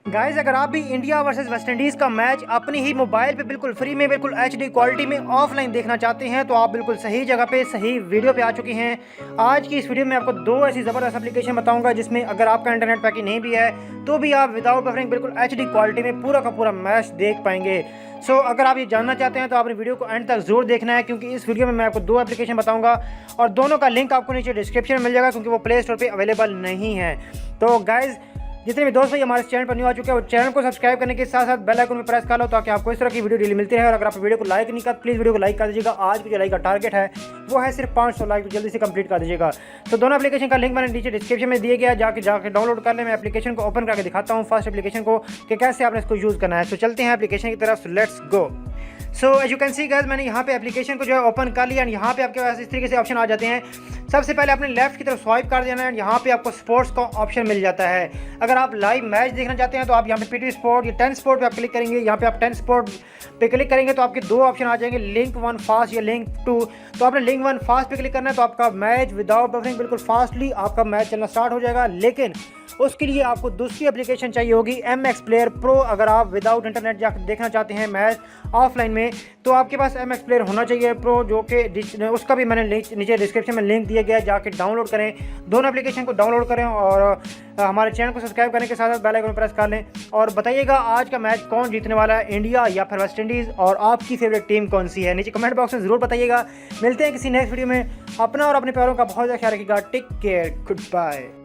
Guys अगर आप भी इंडिया वर्सेस वेस्ट इंडीज़ का मैच अपनी ही मोबाइल पे बिल्कुल फ्री में बिल्कुल एचडी क्वालिटी में ऑफलाइन देखना चाहते हैं तो आप बिल्कुल सही जगह पे सही वीडियो पे आ चुके हैं। आज की इस वीडियो में आपको दो ऐसी ज़बरदस्त एप्लीकेशन बताऊंगा जिसमें अगर आपका इंटरनेट पैकेज नहीं भी है तो भी आप विदाउट बफरिंग बिल्कुल एचडी क्वालिटी में पूरा का पूरा मैच देख पाएंगे। सो अगर आप ये जानना चाहते हैं तो आपने वीडियो को एंड तक जरूर देखना है, क्योंकि इस वीडियो में मैं आपको दो एप्लीकेशन बताऊंगा और दोनों का लिंक आपको नीचे डिस्क्रिप्शन में मिल जाएगा, क्योंकि वो प्ले स्टोर पर अवेलेबल नहीं है। तो गाइज़ जितने भी दोस्त भाई हमारे चैनल पर न्यू आ चुके हैं वो चैनल को सब्सक्राइब करने के साथ साथ बेल आइकन में प्रेस कर लो ताकि आपको इस तरह की वीडियो डेली मिलती रहे। और अगर आप वीडियो को लाइक नहीं कर प्लीज़ वीडियो को लाइक कर दीजिएगा। आज की जो लाइक का टारगेट है वो है सिर्फ 500 लाइक, तो जल्दी से कंप्लीट कर दीजिएगा। तो दोनों एप्लीकेशन का लिंक मैंने नीचे डिस्क्रिप्शन में दिया गया, जाके डाउनलोड कर ले। मैं एप्लीकेशन को ओपन करके दिखाता हूँ फर्स्ट एप्लीकेशन को कि कैसे आपने इसको यूज़ करना है। तो चलते हैं एप्लीकेशन की तरफ, let's go. So as you can see guys मैंने यहाँ पे एप्लीकेशन को जो है ओपन कर लिया। यहाँ पे आपके पास इस तरीके से ऑप्शन आ जाते हैं। सबसे पहले आपने लेफ्ट की तरफ स्वाइप कर देना है, यहाँ पे आपको स्पोर्ट्स का ऑप्शन मिल जाता है। अगर आप लाइव मैच देखना चाहते हैं तो आप यहाँ पे पीटी स्पोर्ट या 10 स्पोर्ट पे आप क्लिक करेंगे। यहाँ पे आप 10 स्पोर्ट पे क्लिक करेंगे तो आपके दो ऑप्शन आ जाएंगे, लिंक 1 फास्ट या लिंक 2। तो आपने लिंक 1 फास्ट पे क्लिक करना है तो आपका मैच विदाउट बफरिंग बिल्कुल फास्टली आपका मैच चलना स्टार्ट हो जाएगा। लेकिन उसके लिए आपको दूसरी एप्लीकेशन चाहिए होगी MX प्लेयर प्रो। अगर आप विदाउट इंटरनेट जाकर देखना चाहते हैं मैच ऑफलाइन में तो आपके पास MX प्लेयर होना चाहिए प्रो, जो कि उसका भी मैंने नीचे डिस्क्रिप्शन में लिंक दिया गया है, जाके डाउनलोड करें। दोनों एप्लीकेशन को डाउनलोड करें और हमारे चैनल को सब्सक्राइब करने के साथ साथ बेल आइकन प्रेस कर लें। और बताइएगा आज का मैच कौन जीतने वाला है, इंडिया या फिर वेस्ट इंडीज़, और आपकी फेवरेट टीम कौन सी है, नीचे कमेंट बॉक्स में ज़रूर बताइएगा। मिलते हैं किसी नेक्स्ट वीडियो में। अपना और अपने प्यारों का बहुत ज़्यादा ख्याल रखिएगा। Take care, good bye.